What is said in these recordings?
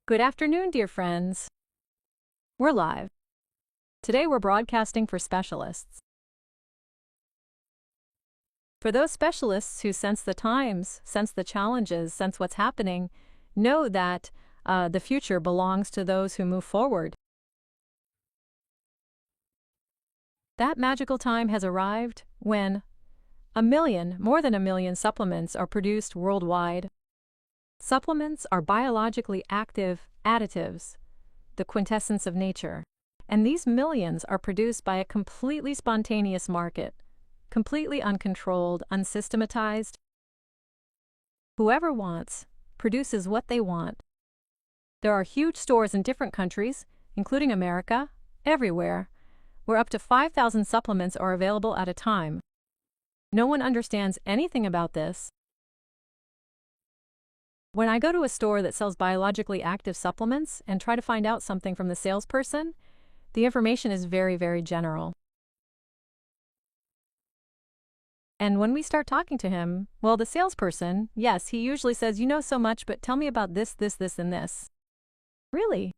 Good afternoon, dear friends. We're live. Today we're broadcasting for specialists. For those specialists who sense the times, sense the challenges, sense what's happening, know that the future belongs to those who move forward. That magical time has arrived when more than a million supplements are produced worldwide. Supplements are biologically active additives, the quintessence of nature, and these millions are produced by a completely spontaneous market, completely uncontrolled, unsystematized. Whoever wants produces what they want. There are huge stores in different countries, including America, everywhere, where up to 5,000 supplements are available at a time. No one understands anything about this. When I go to a store that sells biologically active supplements and try to find out something from the salesperson, the information is very, very general. And when we start talking to him, well, the salesperson, yes, he usually says, "You know so much, but tell me about this, and this." Really?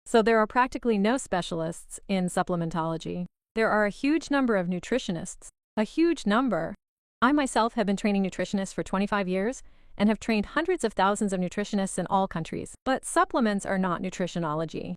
So there are practically no specialists in supplementology. There are a huge number of nutritionists, a huge number. I myself have been training nutritionists for 25 years and have trained hundreds of thousands of nutritionists in all countries. But supplements are not nutritionology.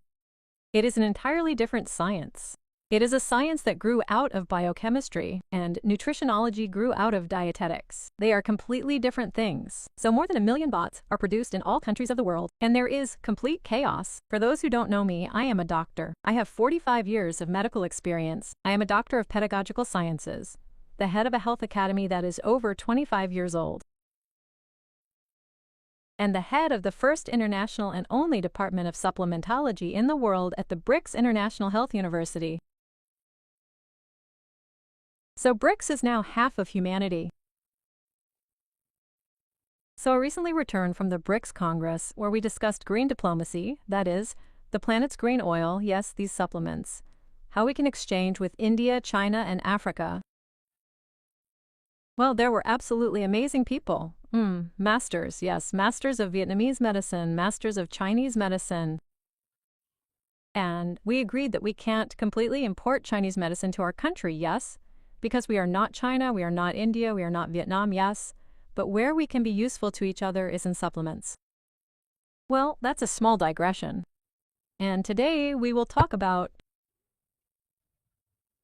It is an entirely different science. It is a science that grew out of biochemistry, and nutritionology grew out of dietetics. They are completely different things. So more than 1 million BADs are produced in all countries of the world, and there is complete chaos. For those who don't know me, I am a doctor. I have 45 years of medical experience. I am a doctor of pedagogical sciences, the head of a health academy that is over 25 years old, and the head of the first international and only department of supplementology in the world at the BRICS International Health University. So BRICS is now half of humanity. So I recently returned from the BRICS Congress where we discussed green diplomacy, that is, the planet's green oil, yes, these supplements, how we can exchange with India, China, and Africa. Well, there were absolutely amazing people. Masters, yes, masters of Vietnamese medicine, masters of Chinese medicine. And we agreed that we can't completely import Chinese medicine to our country, yes, because we are not China, we are not India, we are not Vietnam, yes, but where we can be useful to each other is in supplements. Well, that's a small digression. And today we will talk about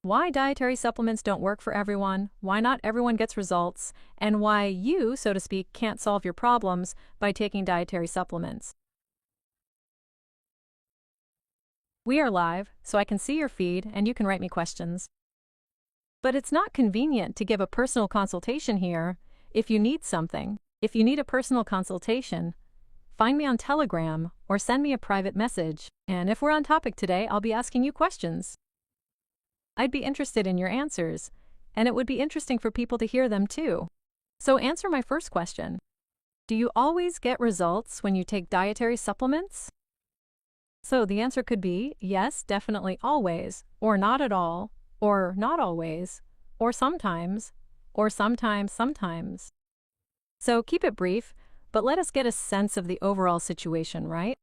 why dietary supplements don't work for everyone, why not everyone gets results, and why you, so to speak, can't solve your problems by taking dietary supplements. We are live, so I can see your feed and you can write me questions. But it's not convenient to give a personal consultation here. If you need something, if you need a personal consultation, find me on Telegram or send me a private message. And if we're on topic today, I'll be asking you questions. I'd be interested in your answers, and it would be interesting for people to hear them too. So answer my first question. Do you always get results when you take dietary supplements? So the answer could be yes, definitely always, or not at all, or not always, or sometimes, sometimes. So keep it brief, but let us get a sense of the overall situation, right?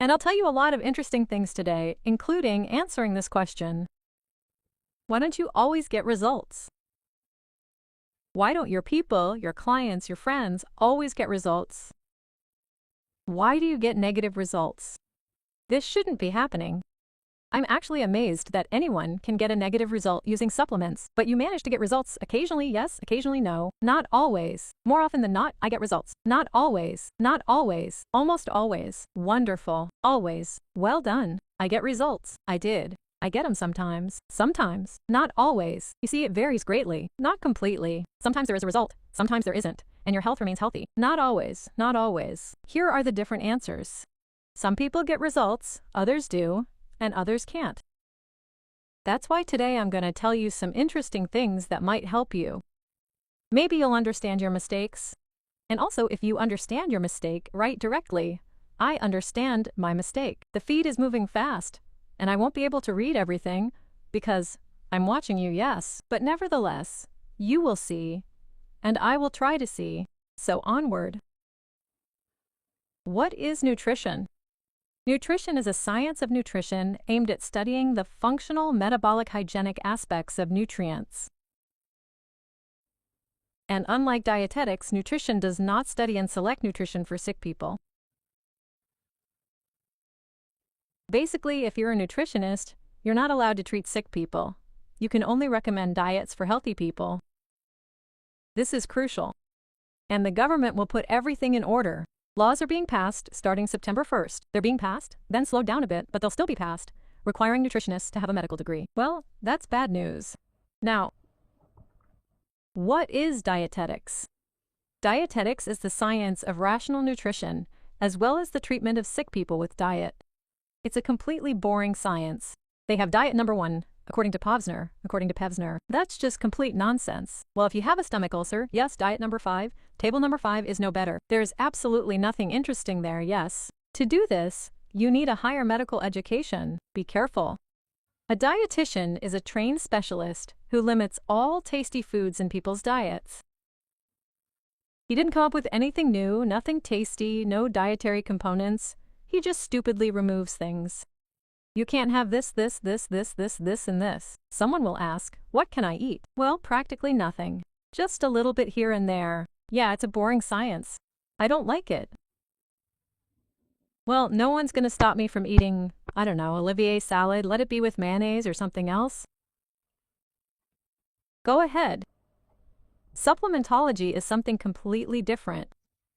And I'll tell you a lot of interesting things today, including answering this question. Why don't you always get results? Why don't your people, your clients, your friends always get results? Why do you get negative results? This shouldn't be happening. I'm actually amazed that anyone can get a negative result using supplements, but you manage to get results occasionally, yes, occasionally no, not always. More often than not, I get results. Not always, almost always. Wonderful, always. Well done. I get results. I did. I get them sometimes, not always. You see, it varies greatly, not completely. Sometimes there is a result, sometimes there isn't, and your health remains healthy. Not always, not always. Here are the different answers. Some people get results, others do, and others can't. That's why today I'm going to tell you some interesting things that might help you. Maybe you'll understand your mistakes. And also, if you understand your mistake, write directly. I understand my mistake. The feed is moving fast, and I won't be able to read everything because I'm watching you, yes, but nevertheless, you will see, and I will try to see, so onward. What is nutrition? Nutrition is a science of nutrition aimed at studying the functional, metabolic, hygienic aspects of nutrients. And unlike dietetics, nutrition does not study and select nutrition for sick people. Basically, if you're a nutritionist, you're not allowed to treat sick people. You can only recommend diets for healthy people. This is crucial. And the government will put everything in order. Laws are being passed starting September 1st. They're being passed, then slowed down a bit, but they'll still be passed, requiring nutritionists to have a medical degree. Well, that's bad news. Now, what is dietetics? Dietetics is the science of rational nutrition, as well as the treatment of sick people with diet. It's a completely boring science. They have diet number 1, according to Pevsner. That's just complete nonsense. Well, if you have a stomach ulcer, yes, diet number 5. Table number 5 is no better. There's absolutely nothing interesting there, yes. To do this, you need a higher medical education. Be careful. A dietitian is a trained specialist who limits all tasty foods in people's diets. He didn't come up with anything new, nothing tasty, no dietary components. He just stupidly removes things. You can't have this, and this. Someone will ask, what can I eat? Well, practically nothing. Just a little bit here and there. Yeah, it's a boring science. I don't like it. Well, no one's going to stop me from eating, I don't know, Olivier salad. Let it be with mayonnaise or something else. Go ahead. Supplementology is something completely different.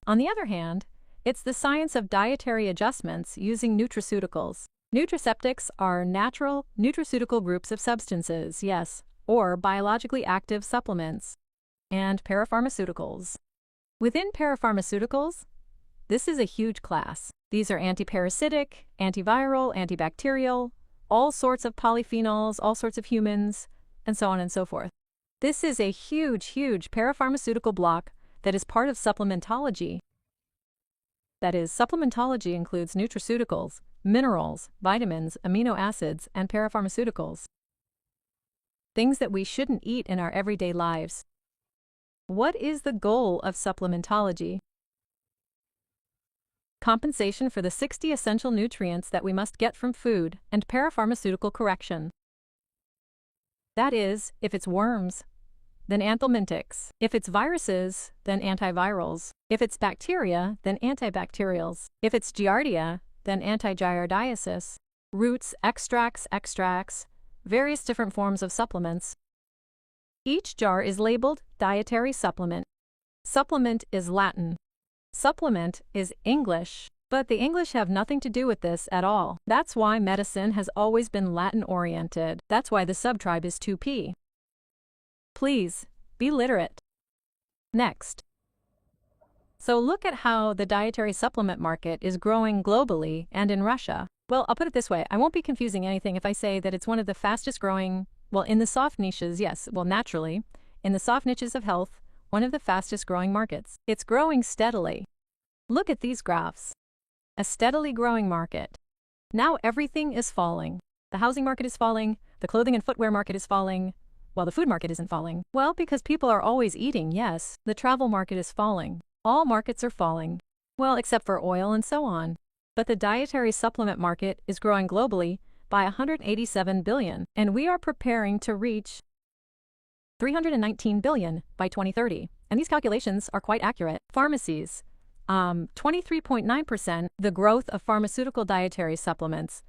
On the other hand, it's the science of dietary adjustments using nutraceuticals. Nutraceutics are natural nutraceutical groups of substances, yes, or biologically active supplements, and parapharmaceuticals. Within parapharmaceuticals, this is a huge class. These are antiparasitic, antiviral, antibacterial, all sorts of polyphenols, all sorts of humans, and so on and so forth. This is a huge parapharmaceutical block that is part of supplementology. That is, supplementology includes nutraceuticals, minerals, vitamins, amino acids, and parapharmaceuticals. Things that we shouldn't eat in our everyday lives. What is the goal of supplementology? Compensation for the 60 essential nutrients that we must get from food and parapharmaceutical correction. That is, if it's worms, then anthelmintics. If it's viruses, then antivirals. If it's bacteria, then antibacterials. If it's giardia, then antigiardiasis. Roots, extracts, various different forms of supplements. Each jar is labeled dietary supplement. Supplement is Latin. Supplement is English, but the English have nothing to do with this at all. That's why medicine has always been Latin-oriented. That's why the subtribe is 2P. Please, be literate. Next. So look at how the dietary supplement market is growing globally and in Russia. Well, I'll put it this way. I won't be confusing anything if I say that it's one of the fastest growing, well, in the soft niches, yes, well, naturally, in the soft niches of health, one of the fastest growing markets. It's growing steadily. Look at these graphs. A steadily growing market. Now everything is falling. The housing market is falling, the clothing and footwear market is falling, while the food market isn't falling. Well, because people are always eating, yes, the travel market is falling. All markets are falling. Well, except for oil and so on. But the dietary supplement market is growing globally by 187 billion, and we are preparing to reach 319 billion by 2030. And these calculations are quite accurate. Pharmacies, 23.9%, the growth of pharmaceutical dietary supplements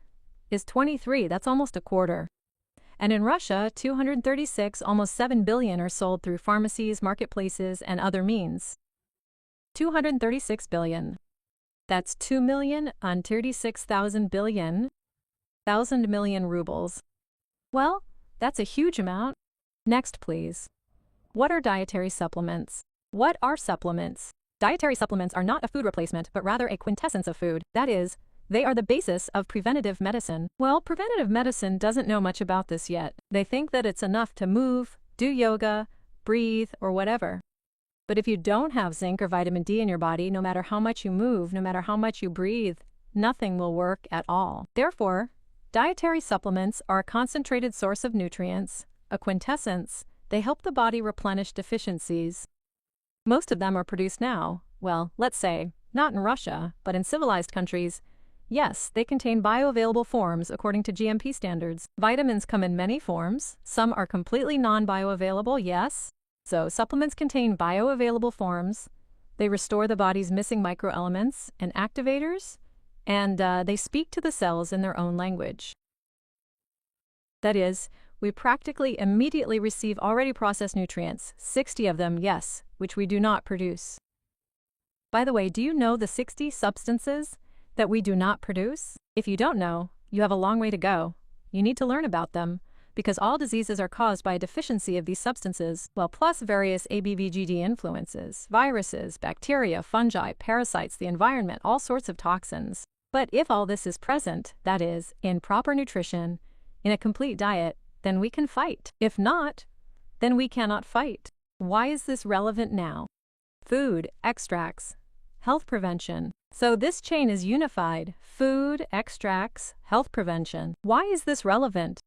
is 23, that's almost a quarter. And in Russia, 236, almost 7 billion are sold through pharmacies, marketplaces, and other means. 236 billion. That's 2,036,000 billion, 1,000 million rubles. Well, that's a huge amount. Next, please. What are dietary supplements? What are supplements? Dietary supplements are not a food replacement, but rather a quintessence of food. That is, they are the basis of preventative medicine. Well, preventative medicine doesn't know much about this yet. They think that it's enough to move, do yoga, breathe, or whatever. But if you don't have zinc or vitamin D in your body, no matter how much you move, no matter how much you breathe, nothing will work at all. Therefore, dietary supplements are a concentrated source of nutrients, a quintessence. They help the body replenish deficiencies. Most of them are produced now, well, let's say, Not in Russia, but in civilized countries, yes, they contain bioavailable forms according to GMP standards. Vitamins come in many forms. Some are completely non-bioavailable, yes. So supplements contain bioavailable forms. They restore the body's missing microelements and activators, and they speak to the cells in their own language. That is, we practically immediately receive already processed nutrients, 60 of them, yes, which we do not produce. By the way, do you know the 60 substances that we do not produce? If you don't know, you have a long way to go. You need to learn about them, because all diseases are caused by a deficiency of these substances, well, plus various ABVGD influences, viruses, bacteria, fungi, parasites, the environment, all sorts of toxins. But if all this is present, that is, in proper nutrition, in a complete diet, then we can fight. If not, then we cannot fight. Why is this relevant now? Food, extracts, health prevention. So this chain is unified. Food, extracts, health prevention. Why is this relevant?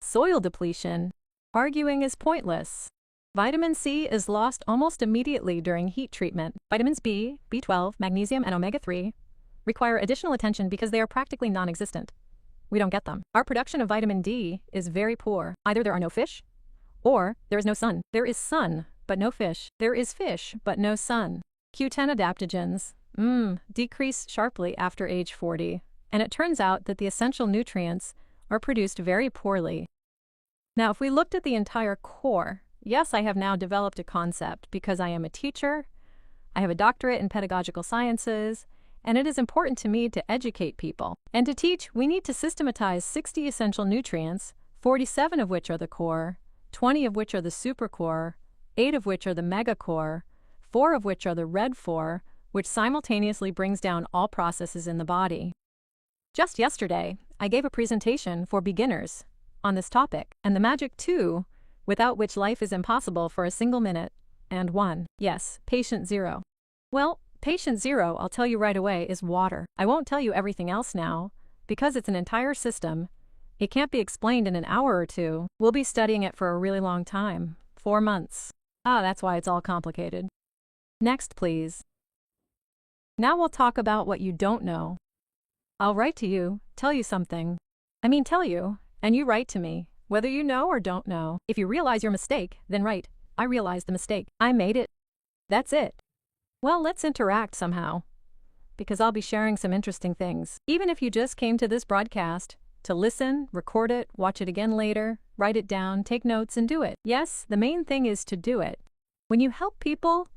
Soil depletion. Arguing is pointless. Vitamin C is lost almost immediately during heat treatment. Vitamins B, B12, magnesium, and omega-3 require additional attention because they are practically non-existent. We don't get them. Our production of vitamin D is very poor. Either there are no fish, or there is no sun. There is sun, but no fish. There is fish, but no sun. Q10 adaptogens, decrease sharply after age 40. And it turns out that the essential nutrients are produced very poorly. Now, if we looked at the entire core, yes, I have now developed a concept because I am a teacher, I have a doctorate in pedagogical sciences, and it is important to me to educate people. And to teach, we need to systematize 60 essential nutrients, 47 of which are the core, 20 of which are the supercore, 8 of which are the megacore, 4 of which are the red 4, which simultaneously brings down all processes in the body. Just yesterday, I gave a presentation for beginners on this topic, and the magic 2, without which life is impossible for a single minute, and 1. Yes, patient 0. Well, patient 0, I'll tell you right away, is water. I won't tell you everything else now, because it's an entire system. It can't be explained in an hour or two. We'll be studying it for a really long time, 4 months. That's why it's all complicated. Next, please. Now we'll talk about what you don't know. I'll write to you, tell you something. Tell you, and you write to me, whether you know or don't know. If you realize your mistake, then write, I realized the mistake. I made it. That's it. Well, let's interact somehow, because I'll be sharing some interesting things. Even if you just came to this broadcast to listen, record it, watch it again later, write it down, take notes, and do it. Yes, the main thing is to do it. When you help people,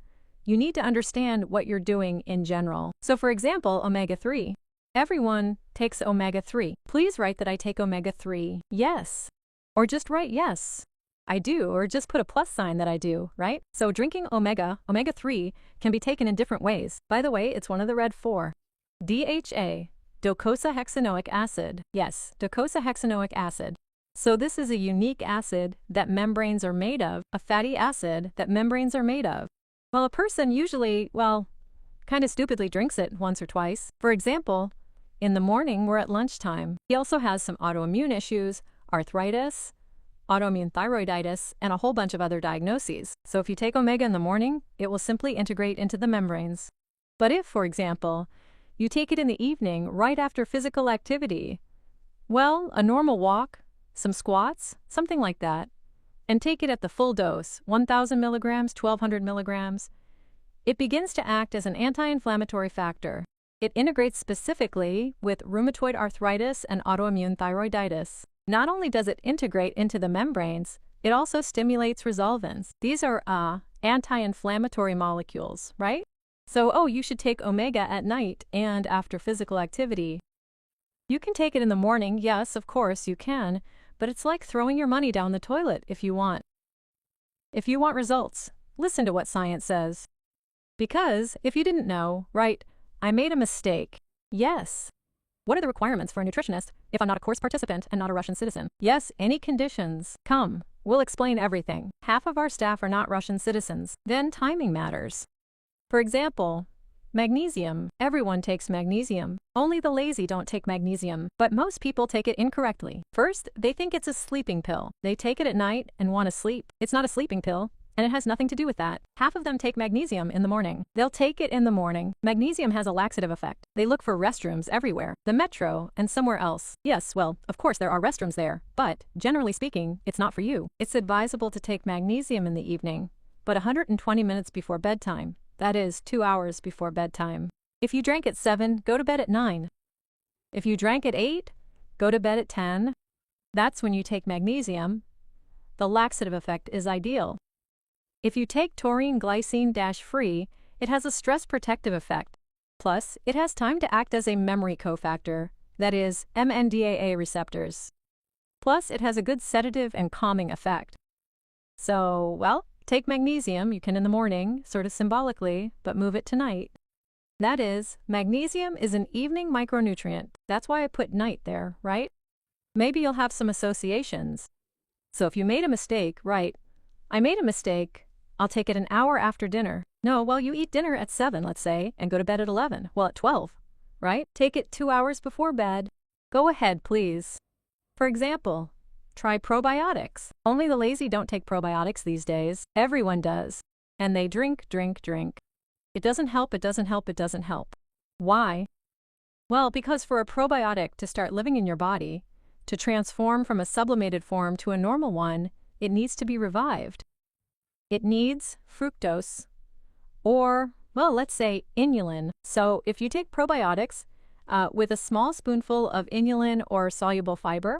you need to understand what you're doing in general. So for example, omega-3. Everyone takes omega-3. Please write that I take omega-3. Yes. Or just write yes. I do, or just put a plus sign that I do, right? So drinking omega-3 can be taken in different ways. By the way, it's one of the red 4. DHA, docosahexaenoic acid. Yes, docosahexaenoic acid. So this is a unique acid that membranes are made of, a fatty acid that membranes are made of. Well, a person usually, kind of stupidly drinks it once or twice. For example, in the morning or at lunchtime. He also has some autoimmune issues, arthritis, autoimmune thyroiditis, and a whole bunch of other diagnoses. So if you take omega in the morning, it will simply integrate into the membranes. But if, for example, you take it in the evening right after physical activity, well, a normal walk, some squats, something like that, and take it at the full dose, 1,000 milligrams, 1,200 milligrams, it begins to act as an anti-inflammatory factor. It integrates specifically with rheumatoid arthritis and autoimmune thyroiditis. Not only does it integrate into the membranes, it also stimulates resolvins. These are anti-inflammatory molecules, right? So, you should take omega at night and after physical activity. You can take it in the morning, yes, of course you can, but it's like throwing your money down the toilet if you want. If you want results, listen to what science says. Because, if you didn't know, right, I made a mistake. Yes. What are the requirements for a nutritionist if I'm not a course participant and not a Russian citizen? Yes, any conditions. Come, we'll explain everything. Half of our staff are not Russian citizens. Then timing matters. For example, magnesium. Everyone takes magnesium. Only the lazy don't take magnesium. But most people take it incorrectly. First, they think it's a sleeping pill. They take it at night and want to sleep. It's not a sleeping pill. And it has nothing to do with that. Half of them take magnesium in the morning. They'll take it in the morning. Magnesium has a laxative effect. They look for restrooms everywhere, the metro and somewhere else. Yes, well, of course there are restrooms there, but generally speaking, it's not for you. It's advisable to take magnesium in the evening, but 120 minutes before bedtime. That is 2 hours before bedtime. If you drank at 7, go to bed at 9. If you drank at 8, go to bed at 10. That's when you take magnesium. The laxative effect is ideal. If you take taurine glycine-free, it has a stress protective effect. Plus, it has time to act as a memory cofactor, that is, MNDAA receptors. Plus, it has a good sedative and calming effect. So, well, take magnesium, you can in the morning, sort of symbolically, but move it to night. That is, magnesium is an evening micronutrient. That's why I put night there, right? Maybe you'll have some associations. So if you made a mistake, right, I made a mistake, I'll take it an hour after dinner. No, well, you eat dinner at 7, let's say, and go to bed at 11. Well, at 12, right? Take it 2 hours before bed. Go ahead, please. For example, try probiotics. Only the lazy don't take probiotics these days. Everyone does. And they drink. It doesn't help, it doesn't help, it doesn't help. Why? Well, because for a probiotic to start living in your body, to transform from a sublimated form to a normal one, it needs to be revived. It needs fructose, or, well, let's say inulin. So if you take probiotics with a small spoonful of inulin or soluble fiber,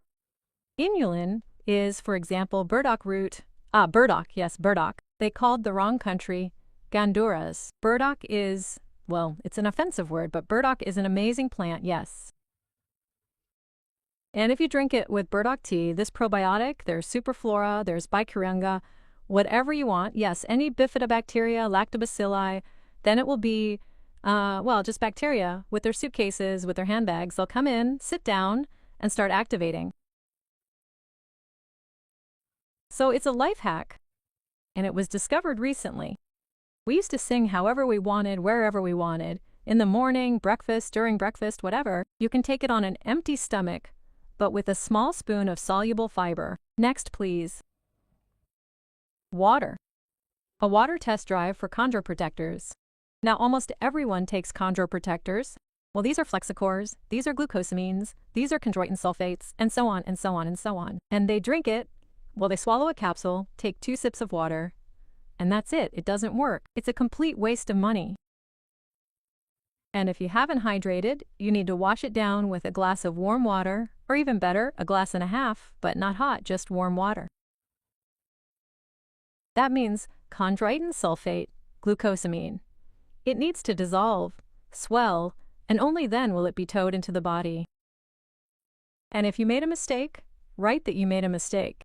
inulin is, for example, burdock root. Burdock, yes, burdock. They called the wrong country Ganduras. Burdock is, well, it's an offensive word, but burdock is an amazing plant, yes. And if you drink it with burdock tea, this probiotic, there's superflora, there's bacteria, whatever you want, yes, any bifidobacteria, lactobacilli, then it will be, well, just bacteria with their suitcases, with their handbags. They'll come in, sit down, and start activating. So it's a life hack, and it was discovered recently. We used to sing however we wanted, wherever we wanted, in the morning, breakfast, during breakfast, whatever. You can take it on an empty stomach, but with a small spoon of soluble fiber. Next, please. Water. A water test drive for chondroprotectors. Now, almost everyone takes chondroprotectors. Well, these are flexicors, these are glucosamines, these are chondroitin sulfates, and so on, and so on, and so on. And they drink it, well, they swallow a capsule, take 2 sips of water, and that's it. It doesn't work. It's a complete waste of money. And if you haven't hydrated, you need to wash it down with a glass of warm water, or even better, a glass and a half, but not hot, just warm water. That means chondroitin sulfate, glucosamine. It needs to dissolve, swell, and only then will it be towed into the body. And if you made a mistake, write that you made a mistake.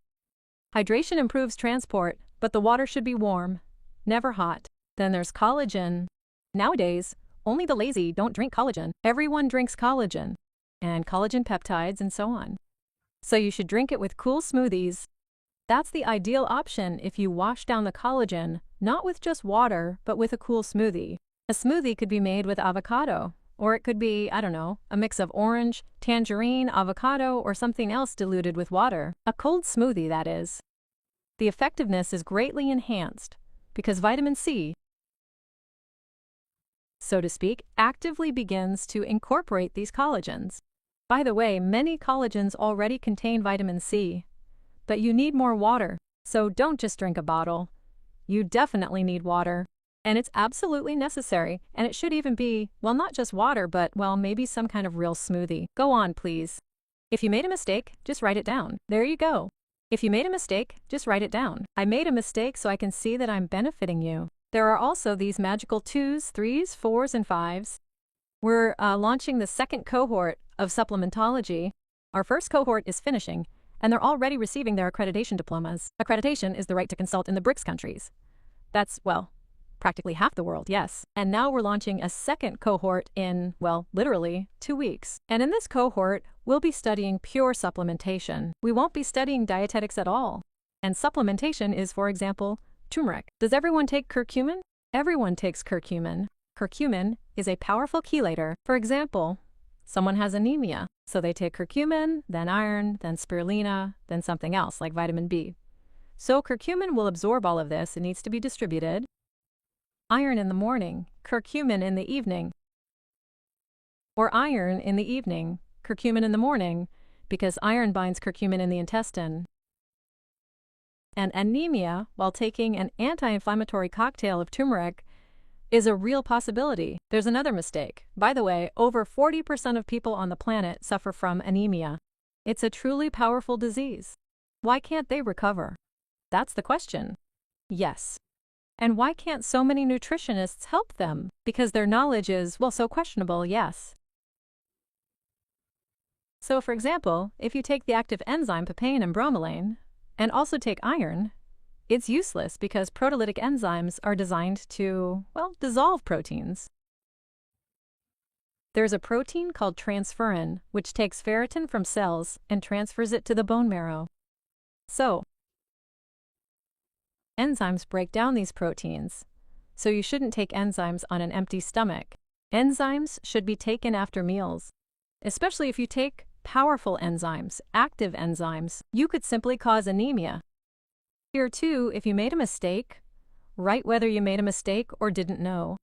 Hydration improves transport, but the water should be warm, never hot. Then there's collagen. Nowadays, only the lazy don't drink collagen. Everyone drinks collagen, and collagen peptides and so on. So you should drink it with cool smoothies. That's the ideal option if you wash down the collagen, not with just water, but with a cool smoothie. A smoothie could be made with avocado, or it could be, I don't know, a mix of orange, tangerine, avocado, or something else diluted with water. A cold smoothie, that is. The effectiveness is greatly enhanced because vitamin C, so to speak, actively begins to incorporate these collagens. By the way, many collagens already contain vitamin C, but you need more water, so don't just drink a bottle. You definitely need water, and it's absolutely necessary, and it should even be, well, not just water, but, well, maybe some kind of real smoothie. Go on, please. If you made a mistake, just write it down. There you go. If you made a mistake, just write it down. I made a mistake so I can see that I'm benefiting you. There are also these magical 2s, 3s, 4s, and 5s. We're launching the second cohort of Supplementology. Our first cohort is finishing, and they're already receiving their accreditation diplomas. Accreditation is the right to consult in the BRICS countries. That's, well, practically half the world, yes. And now we're launching a second cohort in, well, literally 2 weeks. And in this cohort, we'll be studying pure supplementation. We won't be studying dietetics at all. And supplementation is, for example, turmeric. Does everyone take curcumin? Everyone takes curcumin. Curcumin is a powerful chelator. For example, someone has anemia, so they take curcumin, then iron, then spirulina, then something else like vitamin B. So curcumin will absorb all of this. It needs to be distributed. Iron in the morning, curcumin in the evening. Or iron in the evening, curcumin in the morning, because iron binds curcumin in the intestine. And anemia, while taking an anti-inflammatory cocktail of turmeric, is a real possibility. There's another mistake. By the way, over 40% of people on the planet suffer from anemia. It's a truly powerful disease. Why can't they recover? That's the question. Yes. And why can't so many nutritionists help them? Because their knowledge is, well, so questionable, yes. So, for example, if you take the active enzyme papain and bromelain, and also take iron, it's useless because proteolytic enzymes are designed to, well, dissolve proteins. There's a protein called transferrin, which takes ferritin from cells and transfers it to the bone marrow. So, enzymes break down these proteins, so you shouldn't take enzymes on an empty stomach. Enzymes should be taken after meals, especially if you take powerful enzymes, active enzymes. You could simply cause anemia. Here too, if you made a mistake, write whether you made a mistake or didn't know,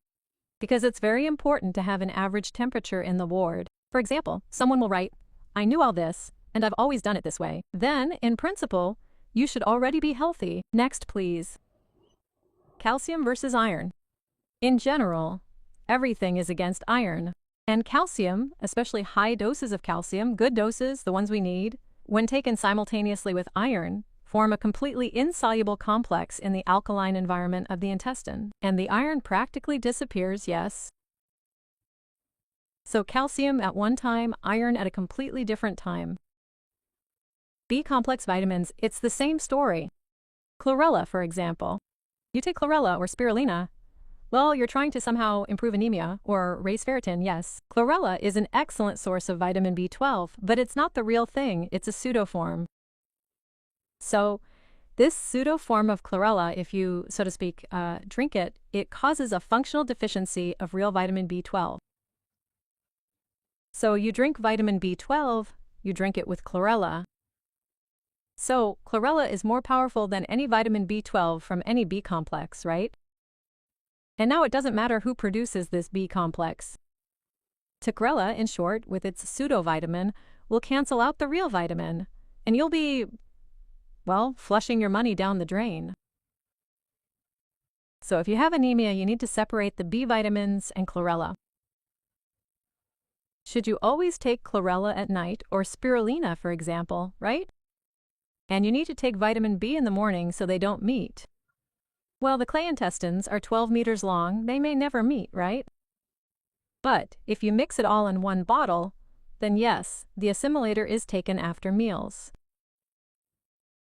because it's very important to have an average temperature in the ward. For example, someone will write, "I knew all this, and I've always done it this way." Then, in principle, you should already be healthy. Next, please. Calcium versus iron. In general, everything is against iron. And calcium, especially high doses of calcium, good doses, the ones we need, when taken simultaneously with iron, form a completely insoluble complex in the alkaline environment of the intestine. And the iron practically disappears, yes. So calcium at one time, iron at a completely different time. B-complex vitamins, it's the same story. Chlorella, for example. You take chlorella or spirulina, well, you're trying to somehow improve anemia or raise ferritin, yes. Chlorella is an excellent source of vitamin B12, but it's not the real thing, it's a pseudoform. So, this pseudoform of chlorella, if you, so to speak, drink it, it causes a functional deficiency of real vitamin B12. So you drink vitamin B12, you drink it with chlorella. So chlorella is more powerful than any vitamin B12 from any B complex, right? And now it doesn't matter who produces this B complex. Chlorella, in short, with its pseudovitamin, will cancel out the real vitamin, and you'll be, well, flushing your money down the drain. So if you have anemia, you need to separate the B vitamins and chlorella. Should you always take chlorella at night, or spirulina, for example, right? And you need to take vitamin B in the morning so they don't meet. Well, the clay intestines are 12 meters long. They may never meet, right? But if you mix it all in one bottle, then yes, the assimilator is taken after meals.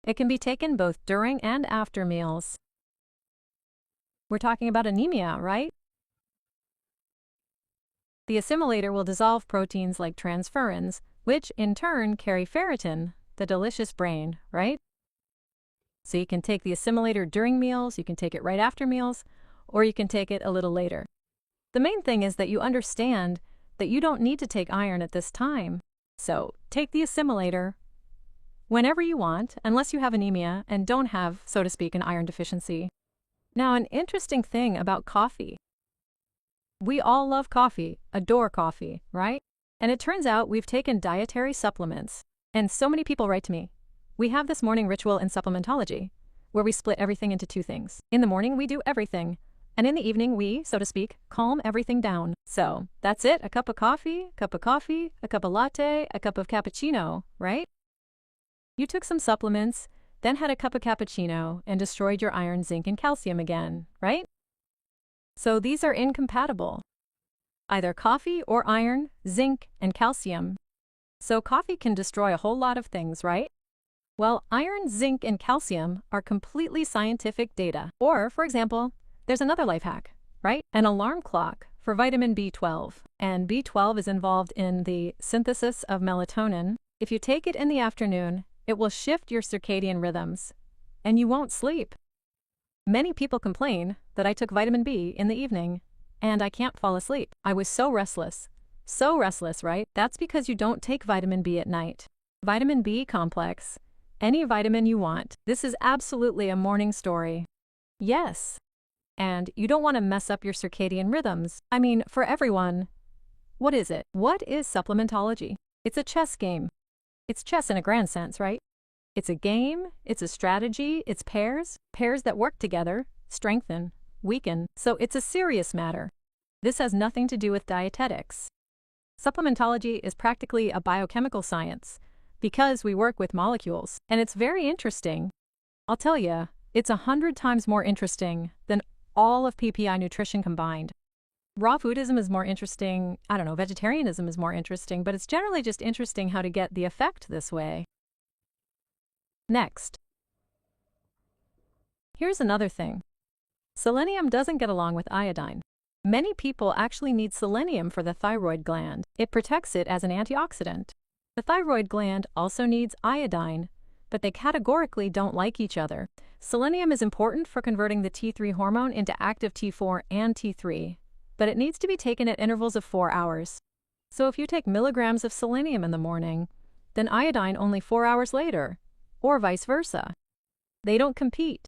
It can be taken both during and after meals. We're talking about anemia, right? The assimilator will dissolve proteins like transferrins, which in turn carry ferritin, the delicious brain, right? So you can take the assimilator during meals, you can take it right after meals, or you can take it a little later. The main thing is that you understand that you don't need to take iron at this time. So take the assimilator whenever you want, unless you have anemia and don't have, so to speak, an iron deficiency. Now, an interesting thing about coffee. We all love coffee, adore coffee, right? And it turns out we've taken dietary supplements. And so many people write to me, "We have this morning ritual in Suplaimentology, where we split everything into two things. In the morning, we do everything. And in the evening, we, so to speak, calm everything down. So that's it, a cup of coffee, a cup of latte, a cup of cappuccino, right? You took some supplements, then had a cup of cappuccino, and destroyed your iron, zinc, and calcium again, right? So these are incompatible. Either coffee or iron, zinc, and calcium. So coffee can destroy a whole lot of things, right? Well, iron, zinc, and calcium are completely scientific data. Or, for example, there's another life hack, right? An alarm clock for vitamin B12. And B12 is involved in the synthesis of melatonin. If you take it in the afternoon, it will shift your circadian rhythms, and you won't sleep. Many people complain that I took vitamin B in the evening, and I can't fall asleep. I was so restless. So restless, right? That's because you don't take vitamin B at night. Vitamin B complex any vitamin you want. This is absolutely a morning story. Yes. And you don't want to mess up your circadian rhythms. I mean, for everyone. What is it? What is supplementology? It's a chess game. It's chess in a grand sense, right? It's a game, it's a strategy, it's pairs that work together, strengthen, weaken, so it's a serious matter. This has nothing to do with dietetics. Supplementology is practically a biochemical science because we work with molecules, and it's very interesting. I'll tell you, it's 100 times more interesting than all of PPI nutrition combined. Raw foodism is more interesting, vegetarianism is more interesting, but it's generally just interesting how to get the effect this way. Next. Here's another thing. Selenium doesn't get along with iodine. Many people actually need selenium for the thyroid gland. It protects it as an antioxidant. The thyroid gland also needs iodine, but they categorically don't like each other. Selenium is important for converting the T3 hormone into active T4 and T3, but it needs to be taken at intervals of 4 hours. So if you take milligrams of selenium in the morning, then iodine only 4 hours later, or vice versa. They don't compete.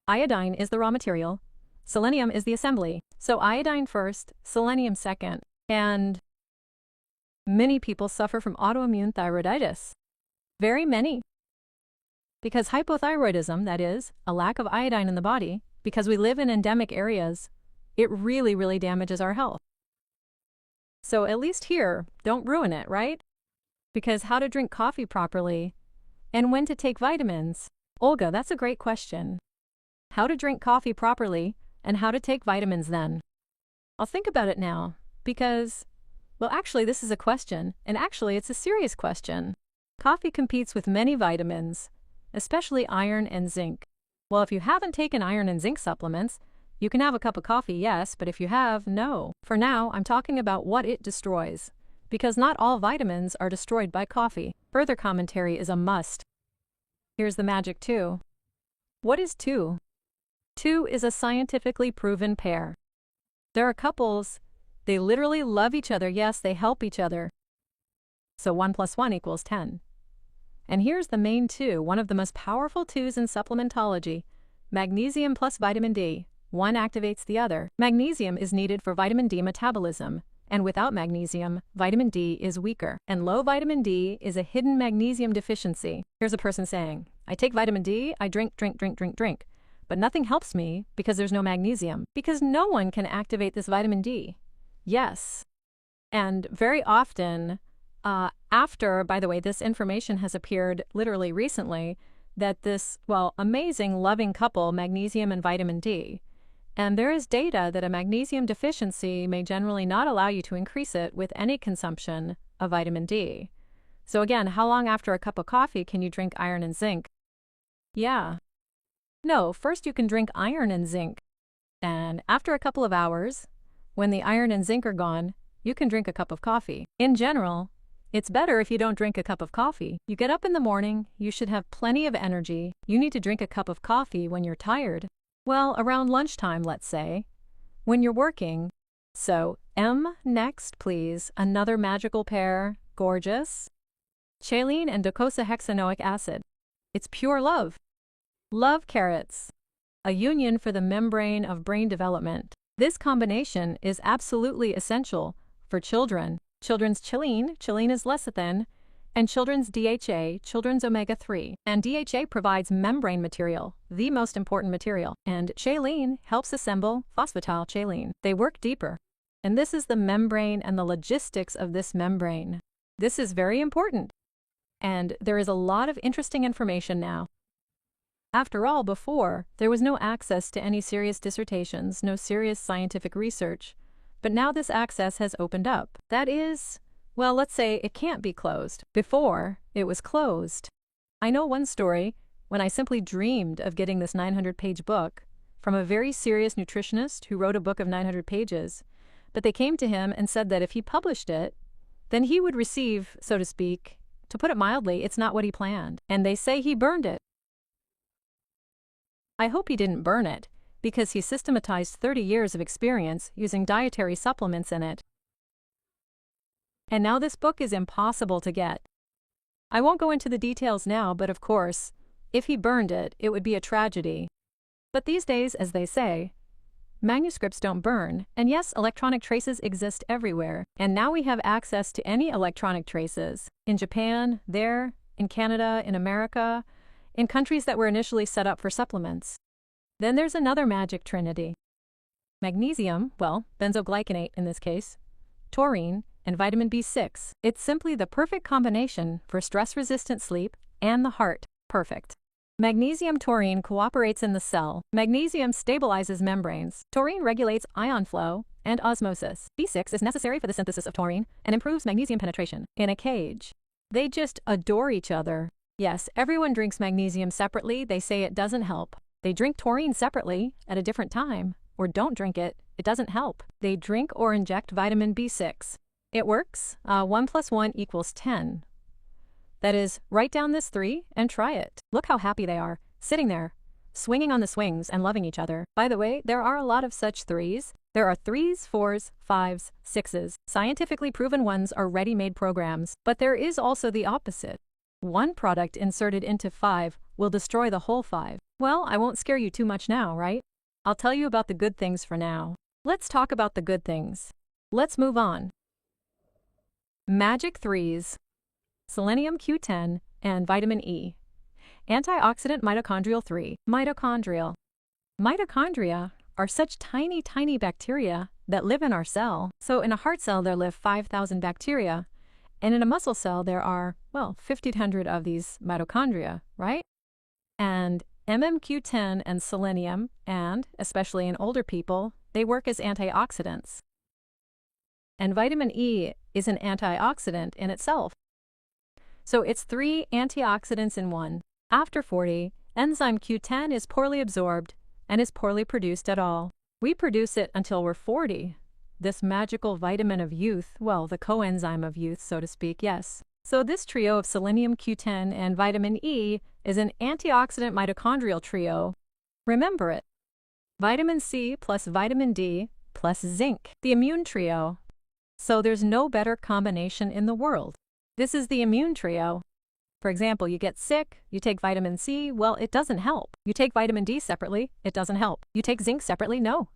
Iodine is the raw material, selenium is the assembly, so iodine first, selenium second, and many people suffer from autoimmune thyroiditis. Very many. Because hypothyroidism, that is, a lack of iodine in the body, because we live in endemic areas, it really, really damages our health. So at least here, don't ruin it, right? Because how to drink coffee properly and when to take vitamins. Olga, that's a great question. How to drink coffee properly and how to take vitamins then. I'll think about it now because, well, actually this is a question, and actually it's a serious question. Coffee competes with many vitamins, especially iron and zinc. Well, if you haven't taken iron and zinc supplements, you can have a cup of coffee, yes, but if you have, no. For now, I'm talking about what it destroys, because not all vitamins are destroyed by coffee. Further commentary is a must. Here's the magic 2. What is 2? 2 is a scientifically proven pair. There are couples, they literally love each other, yes, they help each other. So 1 + 1 = 10. And here's the main 2, one of the most powerful 2s in supplementology, magnesium plus vitamin D. One activates the other. Magnesium is needed for vitamin D metabolism, and without magnesium, vitamin D is weaker. And low vitamin D is a hidden magnesium deficiency. Here's a person saying, I take vitamin D, I drink, but nothing helps me because there's no magnesium, because no one can activate this vitamin D. Yes. And very often, after, by the way, this information has appeared literally recently, that this, amazing loving couple, magnesium and vitamin D, and there is data that a magnesium deficiency may generally not allow you to increase it with any consumption of vitamin D. So again, how long after a cup of coffee can you drink iron and zinc? Yeah. No, first you can drink iron and zinc. And after a couple of hours, when the iron and zinc are gone, you can drink a cup of coffee. In general, it's better if you don't drink a cup of coffee. You get up in the morning, you should have plenty of energy. You need to drink a cup of coffee when you're tired. Well, around lunchtime, let's say, when you're working. So, M next, please. Another magical pair. Gorgeous. Chaline and docosahexaenoic acid. It's pure love. Love carrots. A union for the membrane of brain development. This combination is absolutely essential for children. Children's chaline is lecithin, and children's DHA, children's omega-3. And DHA provides membrane material, the most important material. And chaline helps assemble phosphatidylchaline. They work deeper. And this is the membrane and the logistics of this membrane. This is very important. And there is a lot of interesting information now. After all, before, there was no access to any serious dissertations, no serious scientific research. But now this access has opened up. That is, well, let's say it can't be closed. Before, it was closed. I know one story when I simply dreamed of getting this 900-page book from a very serious nutritionist who wrote a book of 900 pages. But they came to him and said that if he published it, then he would receive, so to speak, to put it mildly, it's not what he planned. And they say he burned it. I hope he didn't burn it, because he systematized 30 years of experience using dietary supplements in it. And now this book is impossible to get. I won't go into the details now, but of course, If he burned it, it would be a tragedy. But these days, as they say, manuscripts don't burn, and yes, electronic traces exist everywhere, and now we have access to any electronic traces. In Japan, there, in Canada, in America, in countries that were initially set up for supplements. Then there's another magic trinity. Magnesium, well, benzoglycinate in this case, taurine, and vitamin B6. It's simply the perfect combination for stress-resistant sleep and the heart. Perfect. Magnesium-taurine cooperates in the cell. Magnesium stabilizes membranes. Taurine regulates ion flow and osmosis. B6 is necessary for the synthesis of taurine and improves magnesium penetration. In a cage. They just adore each other. Yes, everyone drinks magnesium separately. They say it doesn't help. They drink taurine separately at a different time, or don't drink it. It doesn't help. They drink or inject vitamin B6. It works. 1 + 1 = 10. That is, write down this 3 and try it. Look how happy they are, sitting there, swinging on the swings and loving each other. By the way, there are a lot of such 3s. There are 3s, 4s, 5s, 6s. Scientifically proven ones are ready-made programs. But there is also the opposite. One product inserted into 5 will destroy the whole 5. Well, I won't scare you too much now, right? I'll tell you about the good things for now. Let's talk about the good things. Let's move on. Magic 3s. Selenium Q10 and vitamin E. Antioxidant mitochondrial 3. Mitochondrial. Mitochondria are such tiny, tiny bacteria that live in our cell. So in a heart cell, there live 5,000 bacteria. And in a muscle cell, there are, well, 1,500 of these mitochondria, right? And MMQ10 and selenium, and especially in older people, they work as antioxidants. And vitamin E is an antioxidant in itself. So it's 3 antioxidants in one. After 40, enzyme Q10 is poorly absorbed and is poorly produced at all. We produce it until we're 40. This magical vitamin of youth, well, the coenzyme of youth, so to speak, yes. So this trio of selenium Q10 and vitamin E is an antioxidant mitochondrial trio. Remember it. Vitamin C plus vitamin D plus zinc, the immune trio. So there's no better combination in the world. This is the immune trio. For example, you get sick, you take vitamin C, well, it doesn't help. You take vitamin D separately, it doesn't help. You take zinc separately, no.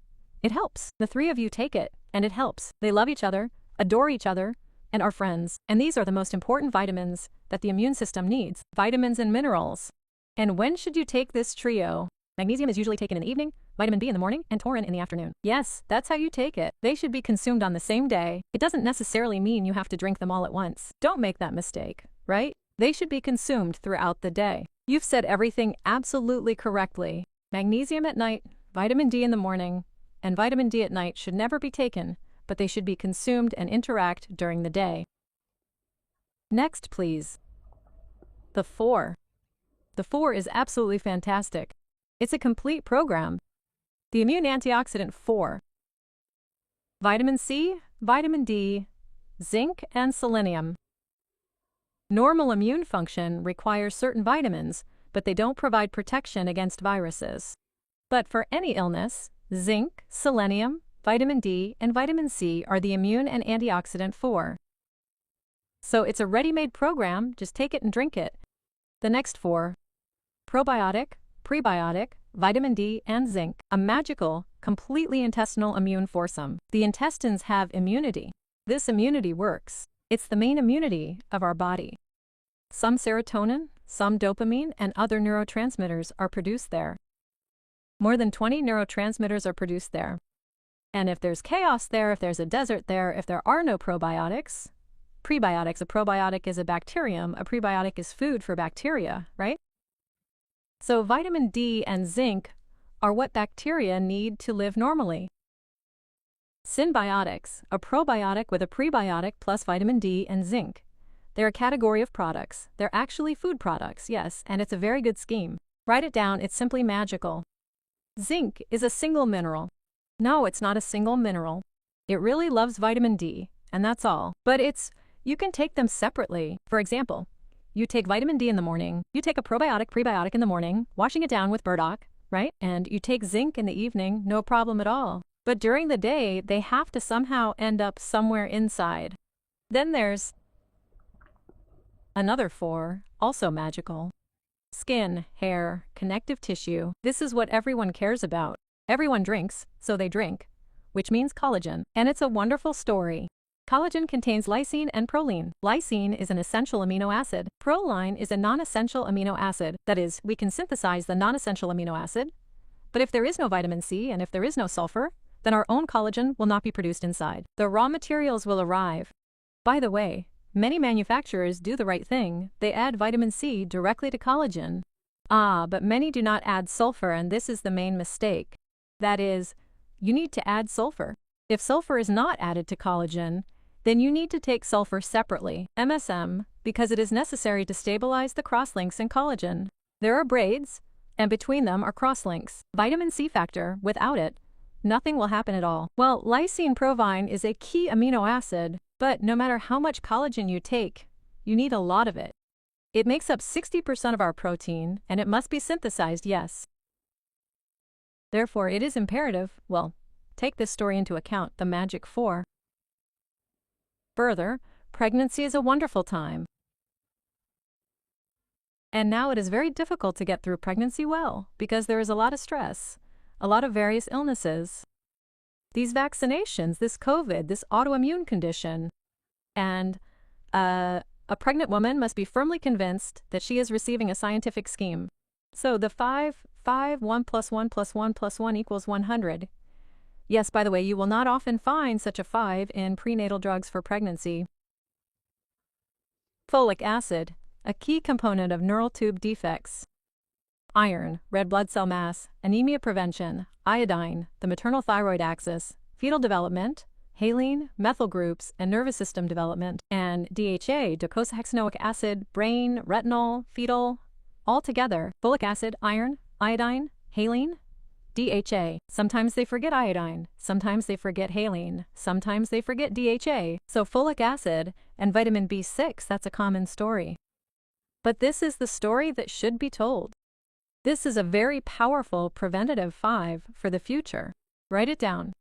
It helps. The 3 of you take it, and it helps. They love each other, adore each other, and are friends. And these are the most important vitamins that the immune system needs. Vitamins and minerals. And when should you take this trio? Magnesium is usually taken in the evening, vitamin B in the morning, and taurine in the afternoon. Yes, that's how you take it. They should be consumed on the same day. It doesn't necessarily mean you have to drink them all at once. Don't make that mistake, right? They should be consumed throughout the day. You've said everything absolutely correctly. Magnesium at night, vitamin D in the morning, and vitamin D at night should never be taken, but they should be consumed and interact during the day. Next, please. The 4. The 4 is absolutely fantastic. It's a complete program. The immune antioxidant 4. Vitamin C, vitamin D, zinc, and selenium. Normal immune function requires certain vitamins, but they don't provide protection against viruses. But for any illness, zinc, selenium, vitamin D, and vitamin C are the immune and antioxidant 4. So it's a ready-made program, just take it and drink it. The next 4. Probiotic, prebiotic, vitamin D, and zinc, a magical, completely intestinal immune foursome. The intestines have immunity. This immunity works. It's the main immunity of our body. Some serotonin, some dopamine, and other neurotransmitters are produced there. More than 20 neurotransmitters are produced there. And if there's chaos there, if there's a desert there, if there are no probiotics, prebiotics, a probiotic is a bacterium, a prebiotic is food for bacteria, right? So vitamin D and zinc are what bacteria need to live normally. Synbiotics, a probiotic with a prebiotic plus vitamin D and zinc. They're a category of products. They're actually food products, yes, and it's a very good scheme. Write it down, it's simply magical. Zinc is a single mineral. No, it's not a single mineral. It really loves vitamin D, and that's all. But you can take them separately. For example, you take vitamin D in the morning, you take a probiotic, prebiotic in the morning, washing it down with burdock, right? And you take zinc in the evening, no problem at all. But during the day, they have to somehow end up somewhere inside. Then there's another 4, also magical. Skin, hair, connective tissue. This is what everyone cares about. Everyone drinks, so they drink, which means collagen. And it's a wonderful story. Collagen contains lysine and proline. Lysine is an essential amino acid. Proline is a non-essential amino acid. That is, we can synthesize the non-essential amino acid. But if there is no vitamin C and if there is no sulfur, then our own collagen will not be produced inside. The raw materials will arrive. By the way, many manufacturers do the right thing. They add vitamin C directly to collagen. But many do not add sulfur, and this is the main mistake. That is, you need to add sulfur. If sulfur is not added to collagen, then you need to take sulfur separately, MSM, because it is necessary to stabilize the crosslinks in collagen. There are braids, and between them are crosslinks. Vitamin C factor, without it, nothing will happen at all. Well, lysine provine is a key amino acid, but no matter how much collagen you take, you need a lot of it. It makes up 60% of our protein, and it must be synthesized, yes. Therefore, it is imperative, well, take this story into account, the magic 4. Further, pregnancy is a wonderful time. And now it is very difficult to get through pregnancy well, because there is a lot of stress, a lot of various illnesses. These vaccinations, this COVID, this autoimmune condition, and a pregnant woman must be firmly convinced that she is receiving a scientific scheme. So the 1 plus 1 plus 1 plus 1 equals 100. Yes, by the way, you will not often find such a 5 in prenatal drugs for pregnancy. Folic acid, a key component of neural tube defects. Iron, red blood cell mass, anemia prevention, iodine, the maternal thyroid axis, fetal development, haline, methyl groups, and nervous system development, and DHA, docosahexaenoic acid, brain, retinol, fetal, all together, folic acid, iron, iodine, haline, DHA. Sometimes they forget iodine, sometimes they forget haline, sometimes they forget DHA. So folic acid and vitamin B6, that's a common story. But this is the story that should be told. This is a very powerful preventative 5 for the future. Write it down.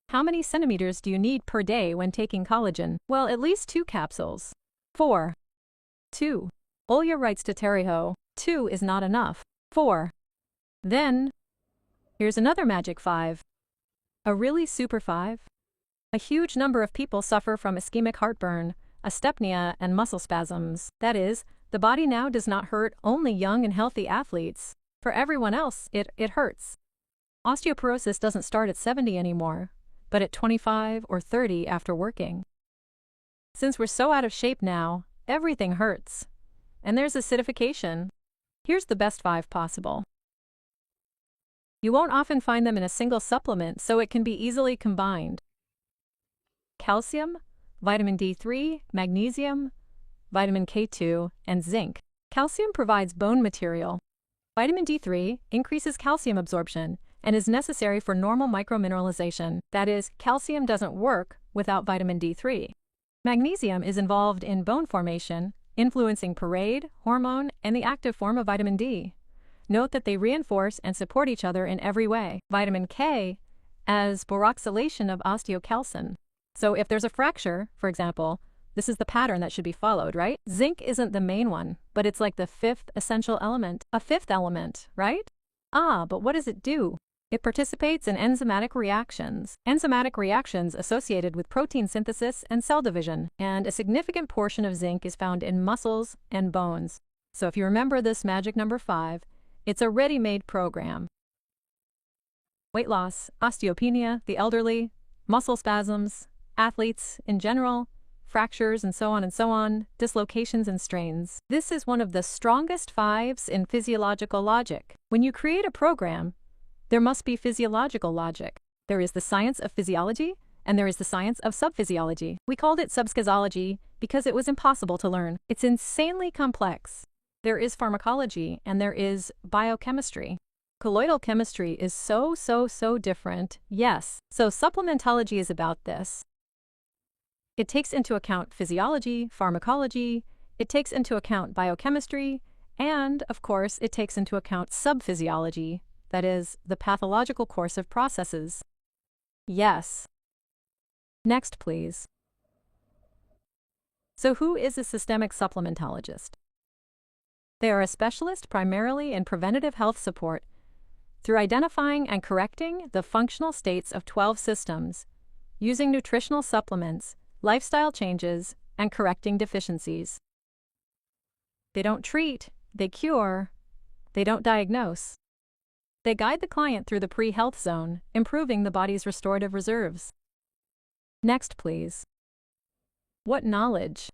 How many centimeters do you need per day when taking collagen? Well, at least 2 capsules. 4. 2. Olya writes to Teriho, 2 is not enough. 4. Then, here's another magic 5. A really super 5. A huge number of people suffer from ischemic heartburn, astepnia, and muscle spasms. That is, the body now does not hurt only young and healthy athletes. For everyone else, it hurts. Osteoporosis doesn't start at 70 anymore, but at 25 or 30 after working. Since we're so out of shape now, everything hurts. And there's acidification. Here's the best 5 possible. You won't often find them in a single supplement, so it can be easily combined. Calcium, vitamin D3, magnesium, vitamin K2, and zinc. Calcium provides bone material. Vitamin D3 increases calcium absorption and is necessary for normal micromineralization. That is, calcium doesn't work without vitamin D3. Magnesium is involved in bone formation, influencing parade, hormone, and the active form of vitamin D. Note that they reinforce and support each other in every way. Vitamin K as boroxylation of osteocalcin. So if there's a fracture, for example, this is the pattern that should be followed, right? Zinc isn't the main one, but it's like the 5th essential element. A 5th element, right? But what does it do? It participates in enzymatic reactions. Enzymatic reactions associated with protein synthesis and cell division, and a significant portion of zinc is found in muscles and bones. So if you remember this magic number 5, it's a ready-made program. Weight loss, osteopenia, the elderly, muscle spasms, athletes in general, fractures and so on, dislocations and strains. This is one of the strongest 5s in physiological logic. When you create a program, there must be physiological logic. There is the science of physiology, and there is the science of subphysiology. We called it subschizology because it was impossible to learn. It's insanely complex. There is pharmacology, and there is biochemistry. Colloidal chemistry is so different. Yes, so supplementology is about this. It takes into account physiology, pharmacology, it takes into account biochemistry, and, of course, it takes into account subphysiology, that is, the pathological course of processes. Yes. Next, please. So who is a systemic supplementologist? They are a specialist primarily in preventative health support through identifying and correcting the functional states of 12 systems, using nutritional supplements, lifestyle changes, and correcting deficiencies. They don't treat, they cure, they don't diagnose. They guide the client through the pre-health zone, improving the body's restorative reserves. Next, please. What knowledge?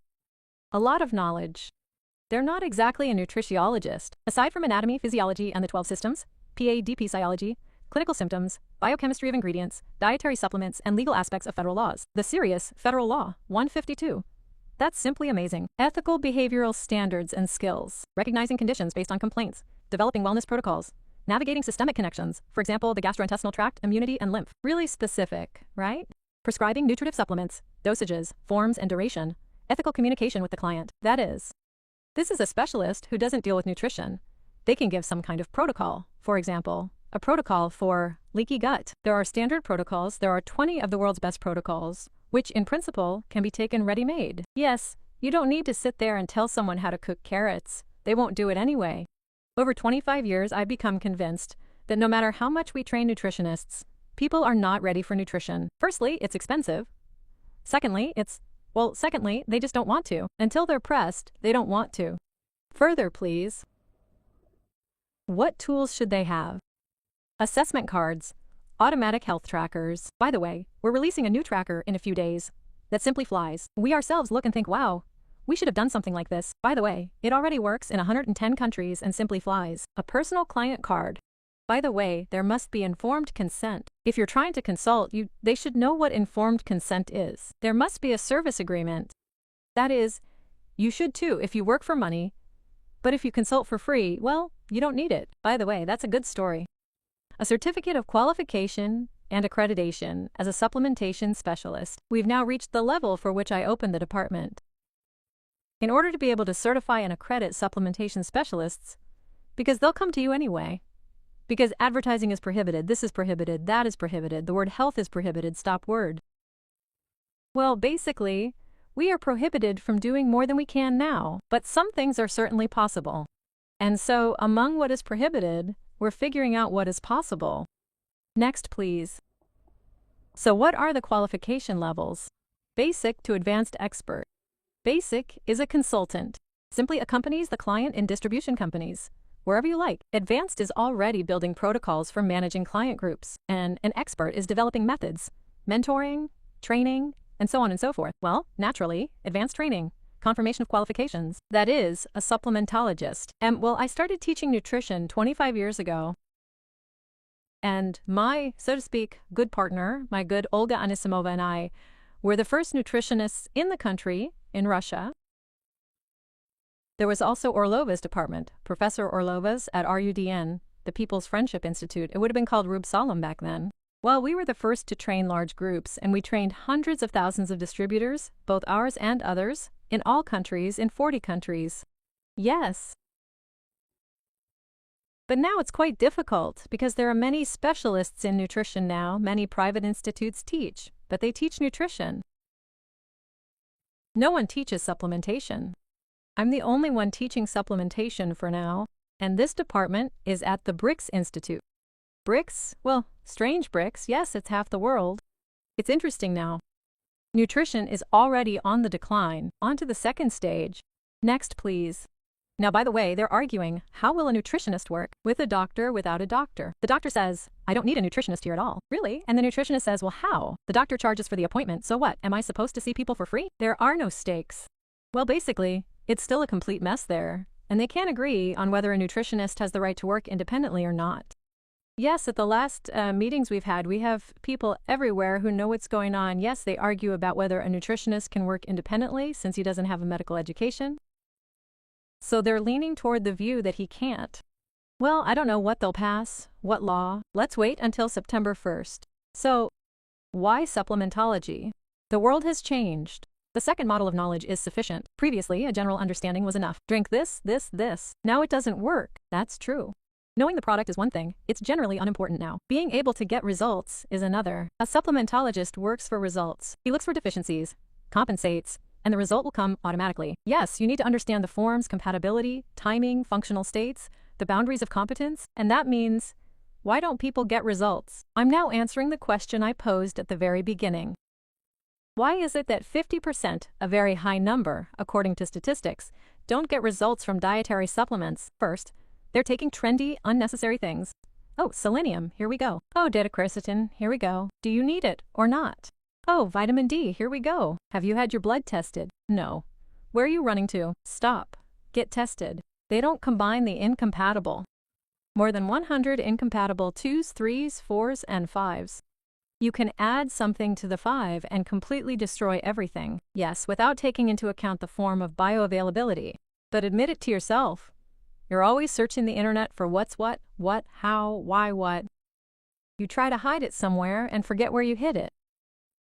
A lot of knowledge. They're not exactly a nutritiologist. Aside from anatomy, physiology, and the 12 systems, PADP physiology, clinical symptoms, biochemistry of ingredients, dietary supplements, and legal aspects of federal laws. The serious Federal Law 152. That's simply amazing. Ethical behavioral standards and skills. Recognizing conditions based on complaints. Developing wellness protocols. Navigating systemic connections, for example, the gastrointestinal tract, immunity, and lymph. Really specific, right? Prescribing nutritive supplements, dosages, forms, and duration. Ethical communication with the client. That is, this is a specialist who doesn't deal with nutrition. They can give some kind of protocol. For example, a protocol for leaky gut. There are standard protocols. There are 20 of the world's best protocols, which in principle can be taken ready-made. Yes, you don't need to sit there and tell someone how to cook carrots. They won't do it anyway. Over 25 years, I've become convinced that no matter how much we train nutritionists, people are not ready for nutrition. Firstly, it's expensive. Secondly, they just don't want to. Until they're pressed, they don't want to. Further, please. What tools should they have? Assessment cards, automatic health trackers. By the way, we're releasing a new tracker in a few days that simply flies. We ourselves look and think, wow, we should have done something like this. By the way, it already works in 110 countries and simply flies. A personal client card. By the way, there must be informed consent. If you're trying to consult, they should know what informed consent is. There must be a service agreement. That is, you should too if you work for money, but if you consult for free, well, you don't need it. By the way, that's a good story. A certificate of qualification and accreditation as a supplementation specialist. We've now reached the level for which I opened the department. In order to be able to certify and accredit supplementation specialists, because they'll come to you anyway. Because advertising is prohibited, this is prohibited, that is prohibited, the word health is prohibited, stop word. Well, basically, we are prohibited from doing more than we can now, but some things are certainly possible. And so, among what is prohibited, we're figuring out what is possible. Next, please. So what are the qualification levels? Basic to advanced expert. Basic is a consultant. Simply accompanies the client in distribution companies, wherever you like. Advanced is already building protocols for managing client groups, and an expert is developing methods, mentoring, training, and so on and so forth. Well, naturally, advanced training, confirmation of qualifications. That is a supplementologist. And well, I started teaching nutrition 25 years ago. And my, so to speak, good partner, my good Olga Anisimova and I, were the first nutritionists in the country, in Russia. There was also Orlova's department, Professor Orlova's at RUDN, the People's Friendship Institute. It would have been called Rub Salom back then. Well, we were the first to train large groups, and we trained hundreds of thousands of distributors, both ours and others, in all countries, in 40 countries. Yes. But now it's quite difficult, because there are many specialists in nutrition now. Many private institutes teach, but they teach nutrition. No one teaches supplementation. I'm the only one teaching supplementation for now, and this department is at the BRICS Institute. BRICS? Well, strange BRICS. Yes, it's half the world. It's interesting now. Nutrition is already on the decline. On to the second stage. Next, please. Now, by the way, they're arguing, how will a nutritionist work? With a doctor, without a doctor. The doctor says, I don't need a nutritionist here at all. Really? And the nutritionist says, well, how? The doctor charges for the appointment, so what? Am I supposed to see people for free? There are no stakes. Well, basically, it's still a complete mess there, and they can't agree on whether a nutritionist has the right to work independently or not. Yes, at the last meetings we've had, we have people everywhere who know what's going on. Yes, they argue about whether a nutritionist can work independently since he doesn't have a medical education. So they're leaning toward the view that he can't. Well, I don't know what they'll pass, what law. Let's wait until September 1st. So, why supplementology? The world has changed. The second model of knowledge is sufficient. Previously, a general understanding was enough. Drink this, this, this. Now it doesn't work. That's true. Knowing the product is one thing. It's generally unimportant now. Being able to get results is another. A supplementologist works for results. He looks for deficiencies, compensates, and the result will come automatically. Yes, you need to understand the forms, compatibility, timing, functional states, the boundaries of competence, and that means, why don't people get results? I'm now answering the question I posed at the very beginning. Why is it that 50%, a very high number, according to statistics, don't get results from dietary supplements? First, they're taking trendy, unnecessary things. Oh, selenium, here we go. Oh, beta-quercetin, here we go. Do you need it or not? Oh, vitamin D, here we go. Have you had your blood tested? No. Where are you running to? Stop. Get tested. They don't combine the incompatible. More than 100 incompatible 2s, 3s, 4s, and 5s. You can add something to the 5 and completely destroy everything. Yes, without taking into account the form of bioavailability. But admit it to yourself. You're always searching the internet for what's what, how, why, what. You try to hide it somewhere and forget where you hid it.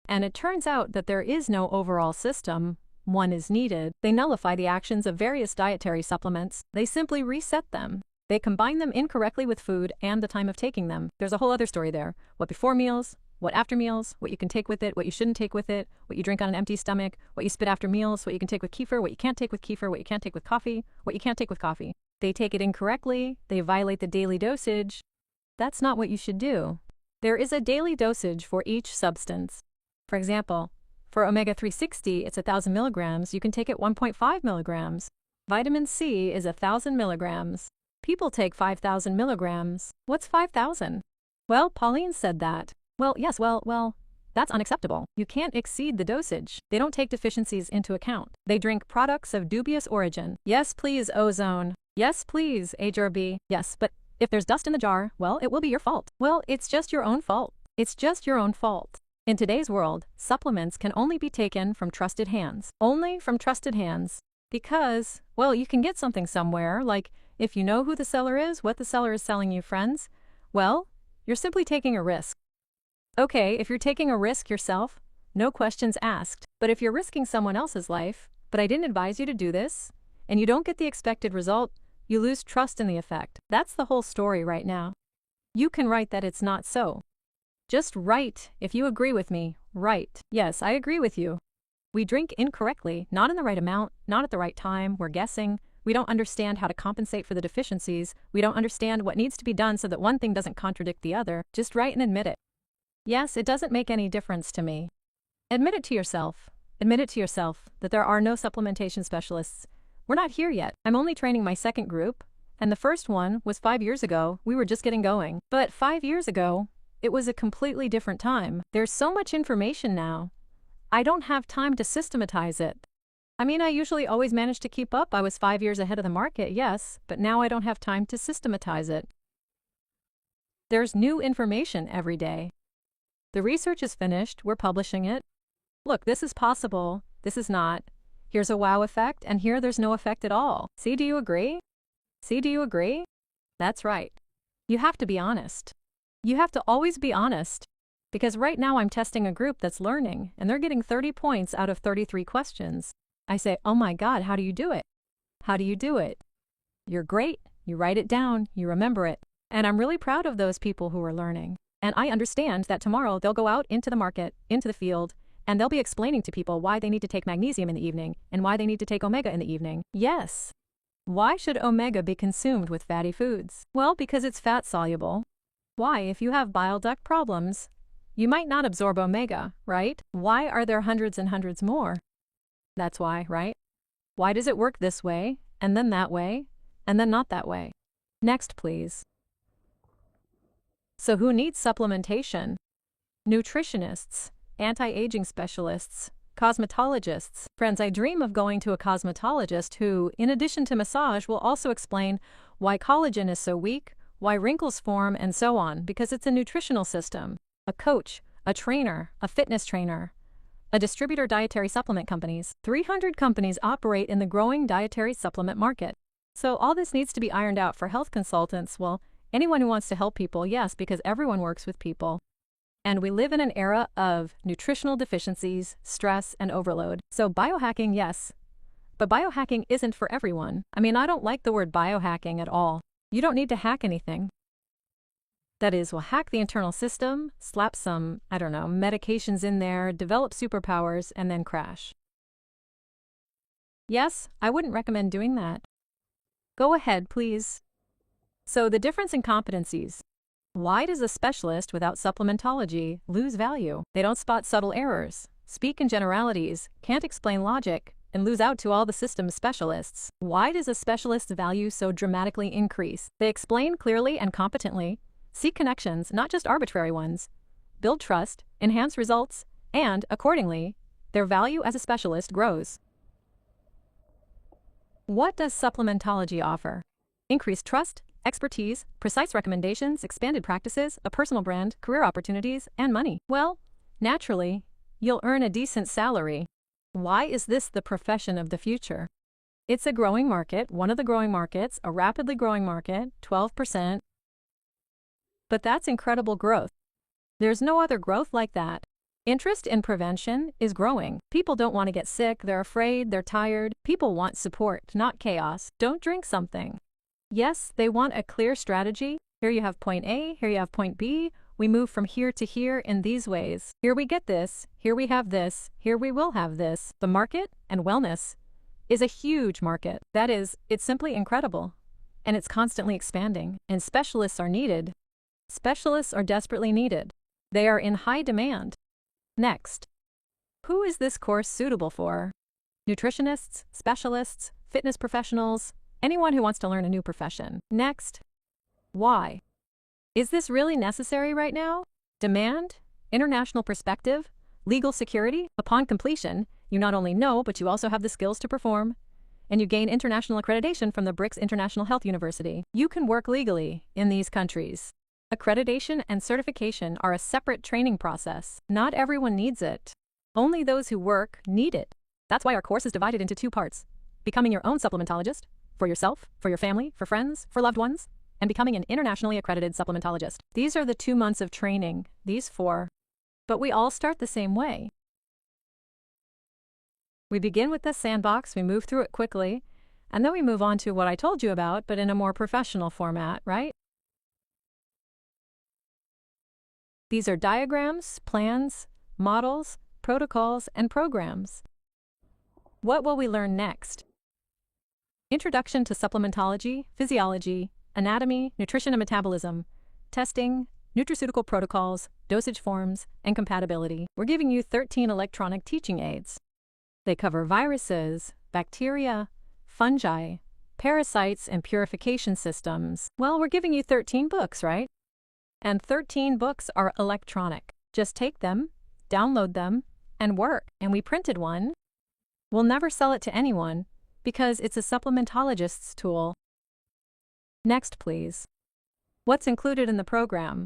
And it turns out that there is no overall system. One is needed. They nullify the actions of various dietary supplements. They simply reset them. They combine them incorrectly with food and the time of taking them. There's a whole other story there. What before meals, what after meals, what you can take with it, what you shouldn't take with it, what you drink on an empty stomach, what you spit after meals, what you can take with kefir, what you can't take with kefir, what you can't take with coffee, what you can't take with coffee. They take it incorrectly. They violate the daily dosage. That's not what you should do. There is a daily dosage for each substance. For example, for omega-360, it's 1,000 milligrams. You can take it 1.5 milligrams. Vitamin C is 1,000 milligrams. People take 5,000 milligrams. What's 5,000? Well, Pauline said that. Well, yes, well, that's unacceptable. You can't exceed the dosage. They don't take deficiencies into account. They drink products of dubious origin. Yes, please, ozone. Yes, please, HRB. Yes, but if there's dust in the jar, well, it will be your fault. Well, it's just your own fault. It's just your own fault. In today's world, supplements can only be taken from trusted hands. Only from trusted hands. Because, well, you can get something somewhere, like if you know who the seller is, what the seller is selling you, friends, well, you're simply taking a risk. Okay, if you're taking a risk yourself, no questions asked. But if you're risking someone else's life, but I didn't advise you to do this, and you don't get the expected result, you lose trust in the effect. That's the whole story right now. You can write that it's not so. Just write, if you agree with me, write. Yes, I agree with you. We drink incorrectly, not in the right amount, not at the right time, we're guessing. We don't understand how to compensate for the deficiencies. We don't understand what needs to be done so that one thing doesn't contradict the other. Just write and admit it. Yes, it doesn't make any difference to me. Admit it to yourself. Admit it to yourself that there are no supplementation specialists. We're not here yet. I'm only training my second group, and the first one was 5 years ago. We were just getting going. But 5 years ago, it was a completely different time. There's so much information now. I don't have time to systematize it. I mean, I usually always manage to keep up. I was 5 years ahead of the market, yes, but now I don't have time to systematize it. There's new information every day. The research is finished. We're publishing it. Look, this is possible. This is not. Here's a wow effect, and here there's no effect at all. See, do you agree? See, do you agree? That's right. You have to be honest. You have to always be honest. Because right now I'm testing a group that's learning, and they're getting 30 points out of 33 questions. I say, oh my God, how do you do it? How do you do it? You're great. You write it down. You remember it. And I'm really proud of those people who are learning. And I understand that tomorrow they'll go out into the market, into the field, and they'll be explaining to people why they need to take magnesium in the evening and why they need to take omega in the evening. Yes. Why should omega be consumed with fatty foods? Well, because it's fat soluble. Why, if you have bile duct problems, you might not absorb omega, right? Why are there hundreds and hundreds more? That's why, right? Why does it work this way, and then that way, and then not that way? Next, please. So who needs supplementation? Nutritionists, anti-aging specialists, cosmetologists. Friends, I dream of going to a cosmetologist who, in addition to massage, will also explain why collagen is so weak, why wrinkles form, and so on, because it's a nutritional system. A coach, a trainer, a fitness trainer, a distributor dietary supplement companies. 300 companies operate in the growing dietary supplement market. So all this needs to be ironed out for health consultants. Well, anyone who wants to help people, yes, because everyone works with people. And we live in an era of nutritional deficiencies, stress, and overload. So biohacking, yes. But biohacking isn't for everyone. I mean, I don't like the word biohacking at all. You don't need to hack anything. That is, we'll hack the internal system, slap some, medications in there, develop superpowers, and then crash. Yes, I wouldn't recommend doing that. Go ahead, please. So the difference in competencies. Why does a specialist without supplementology lose value? They don't spot subtle errors, speak in generalities, can't explain logic, and lose out to all the systems specialists. Why does a specialist's value so dramatically increase? They explain clearly and competently, seek connections, not just arbitrary ones, build trust, enhance results, and, accordingly, their value as a specialist grows. What does supplementology offer? Increased trust, expertise, precise recommendations, expanded practices, a personal brand, career opportunities, and money. Well, naturally, you'll earn a decent salary. Why is this the profession of the future? It's a growing market, one of the growing markets, a rapidly growing market, 12%. But that's incredible growth. There's no other growth like that. Interest in prevention is growing. People don't want to get sick, they're afraid, they're tired. People want support, not chaos. Don't drink something. Yes, they want a clear strategy. Here you have point A, here you have point B. We move from here to here in these ways. Here we get this, here we have this, here we will have this. The market and wellness is a huge market. That is, it's simply incredible. And it's constantly expanding. And specialists are needed. Specialists are desperately needed. They are in high demand. Next, who is this course suitable for? Nutritionists, specialists, fitness professionals, anyone who wants to learn a new profession. Next, why? Is this really necessary right now? Demand, international perspective, legal security. Upon completion, you not only know, but you also have the skills to perform, and you gain international accreditation from the BRICS International Health University. You can work legally in these countries. Accreditation and certification are a separate training process. Not everyone needs it. Only those who work need it. That's why our course is divided into two parts: becoming your own supplementologist, for yourself, for your family, for friends, for loved ones, and becoming an internationally accredited supplementologist. These are the 2 months of training, these 4. But we all start the same way. We begin with the sandbox, we move through it quickly, and then we move on to what I told you about, but in a more professional format, right? These are diagrams, plans, models, protocols, and programs. What will we learn next? Introduction to supplementology, physiology, anatomy, nutrition and metabolism, testing, nutraceutical protocols, dosage forms, and compatibility. We're giving you 13 electronic teaching aids. They cover viruses, bacteria, fungi, parasites, and purification systems. Well, we're giving you 13 books, right? And 13 books are electronic. Just take them, download them, and work. And we printed one. We'll never sell it to anyone because it's a supplementologist's tool. Next, please. What's included in the program?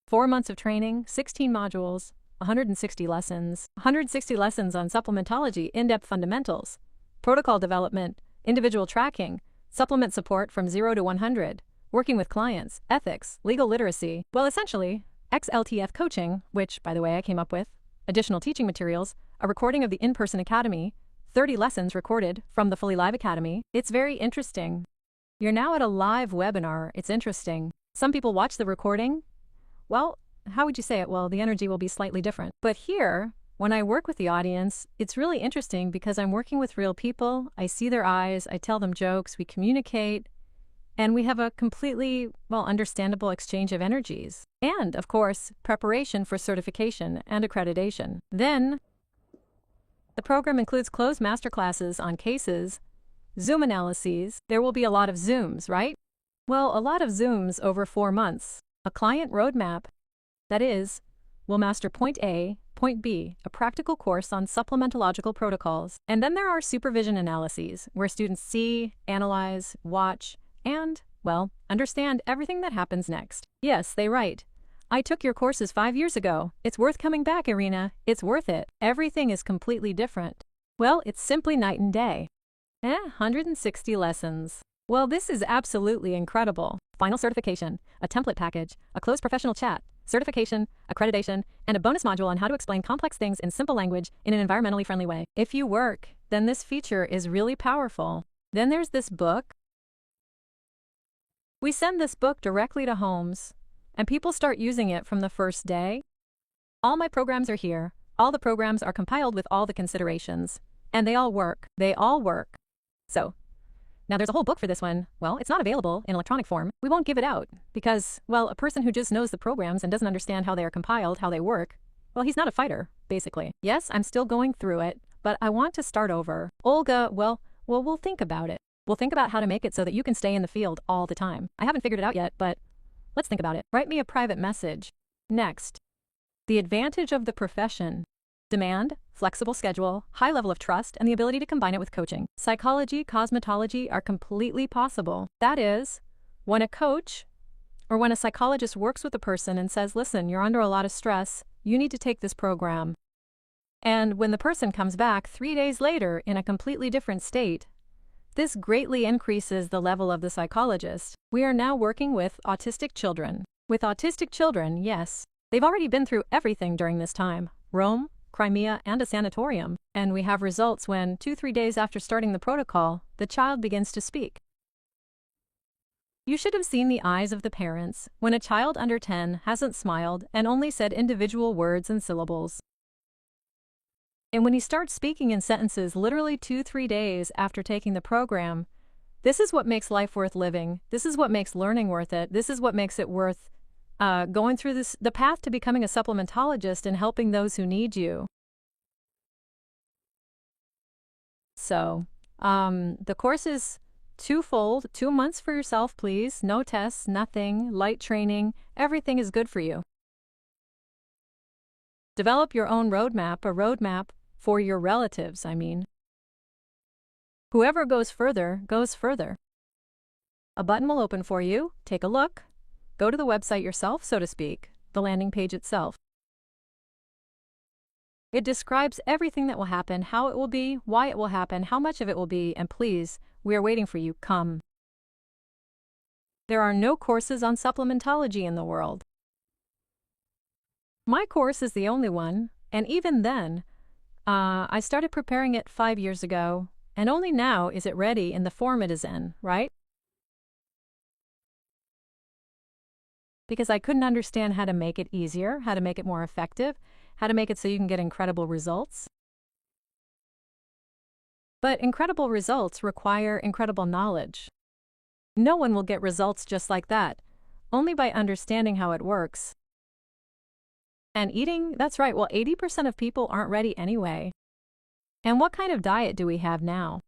4 months of training, 16 modules, 160 lessons. 160 lessons on supplementology, in-depth fundamentals, protocol development, individual tracking, supplement support from 0 to 100, working with clients, ethics, legal literacy. Well, essentially, XLTF coaching, which, by the way, I came up with, additional teaching materials, a recording of the in-person academy, 30 lessons recorded from the Fully Live Academy. It's very interesting. You're now at a live webinar. It's interesting. Some people watch the recording. Well, how would you say it? Well, the energy will be slightly different. But here, when I work with the audience, it's really interesting because I'm working with real people. I see their eyes, I tell them jokes, we communicate, and we have a completely, well, understandable exchange of energies. And, of course, preparation for certification and accreditation. Then, the program includes closed masterclasses on cases, Zoom analyses. There will be a lot of Zooms, right? Well, a lot of Zooms over 4 months. A client roadmap. That is, we'll master point A, point B, a practical course on supplementological protocols. And then there are supervision analyses, where students see, analyze, watch, and, well, understand everything that happens next. Yes, they write, I took your courses 5 years ago. It's worth coming back, Irina. It's worth it. Everything is completely different. Well, it's simply night and day. 160 lessons. Well, this is absolutely incredible. Final certification, a template package, a closed professional chat, certification, accreditation, and a bonus module on how to explain complex things in simple language in an environmentally friendly way. If you work, then this feature is really powerful. Then there's this book. We send this book directly to homes, and people start using it from the first day. All my programs are here. All the programs are compiled with all the considerations. And they all work. They all work. So, now there's a whole book for this one. Well, it's not available in electronic form. We won't give it out because, well, a person who just knows the programs and doesn't understand how they are compiled, how they work, well, he's not a fighter, basically. Yes, I'm still going through it, but I want to start over. Olga, well, we'll think about it. We'll think about how to make it so that you can stay in the field all the time. I haven't figured it out yet, but let's think about it. Write me a private message. Next, the advantage of the profession. Demand, flexible schedule, high level of trust, and the ability to combine it with coaching. Psychology, cosmetology are completely possible. That is, when a coach or when a psychologist works with a person and says, listen, you're under a lot of stress, you need to take this program. And when the person comes back 3 days later in a completely different state, this greatly increases the level of the psychologist. We are now working with autistic children. With autistic children, yes, they've already been through everything during this time. Rome, Crimea, and a sanatorium. And we have results when 2-3 days after starting the protocol, the child begins to speak. You should have seen the eyes of the parents when a child under 10 hasn't smiled and only said individual words and syllables. And when he starts speaking in sentences literally 2-3 days after taking the program, this is what makes life worth living. This is what makes learning worth it. This is what makes it worth going through the path to becoming a supplementologist and helping those who need you. So, the course is twofold, 2 months for yourself, please. No tests, nothing, light training, everything is good for you. Develop your own roadmap, a roadmap for your relatives, I mean. Whoever goes further, goes further. A button will open for you, take a look. Go to the website yourself, so to speak, the landing page itself. It describes everything that will happen, how it will be, why it will happen, how much of it will be, and please, we are waiting for you, come. There are no courses on supplementology in the world. My course is the only one, and even then, I started preparing it 5 years ago, and only now is it ready in the form it is in, right? Because I couldn't understand how to make it easier, how to make it more effective, how to make it so you can get incredible results. But incredible results require incredible knowledge. No one will get results just like that, only by understanding how it works. And eating, that's right, well, 80% of people aren't ready anyway. And what kind of diet do we have now?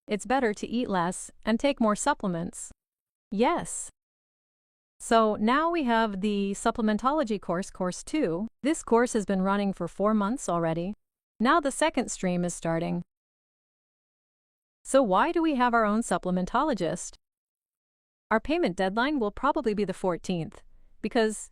It's better to eat less and take more supplements. Yes. So now we have the supplementology course, course 2. This course has been running for 4 months already. Now the second stream is starting. So why do we have our own supplementologist? Our payment deadline will probably be the 14th because,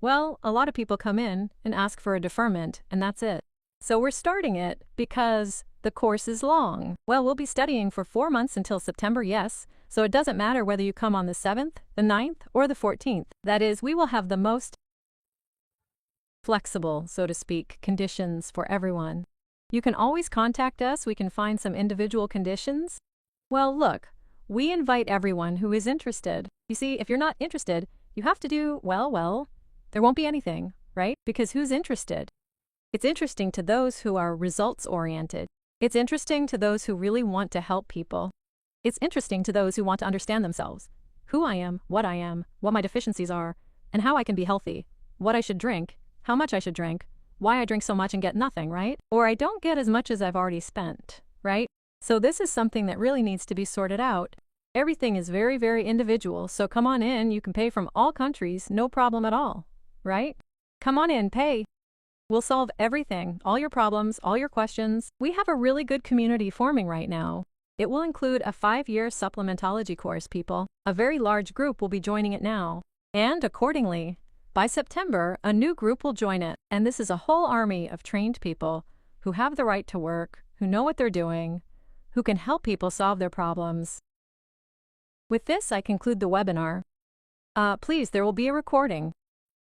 well, a lot of people come in and ask for a deferment, and that's it. So we're starting it because the course is long. Well, we'll be studying for 4 months until September, yes, so it doesn't matter whether you come on the 7th, the 9th, or the 14th. That is, we will have the most flexible, so to speak, conditions for everyone. You can always contact us. We can find some individual conditions. Well, look, we invite everyone who is interested. You see, if you're not interested, you have to do, well, there won't be anything, right? Because who's interested? It's interesting to those who are results-oriented. It's interesting to those who really want to help people. It's interesting to those who want to understand themselves, who I am, what my deficiencies are, and how I can be healthy, what I should drink, how much I should drink, why I drink so much and get nothing, right? Or I don't get as much as I've already spent, right? So this is something that really needs to be sorted out. Everything is very, very individual, so come on in. You can pay from all countries, no problem at all, right? Come on in, pay. We'll solve everything, all your problems, all your questions. We have a really good community forming right now. It will include a 5-year supplementology course, people. A very large group will be joining it now. And accordingly, by September, a new group will join it. And this is a whole army of trained people who have the right to work, who know what they're doing, who can help people solve their problems. With this, I conclude the webinar. Please, there will be a recording.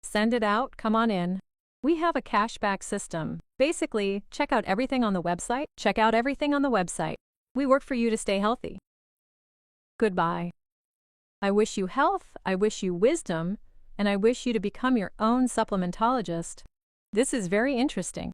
Send it out, come on in. We have a cashback system. Basically, check out everything on the website. Check out everything on the website. We work for you to stay healthy. Goodbye. I wish you health, I wish you wisdom, and I wish you to become your own supplementologist. This is very interesting.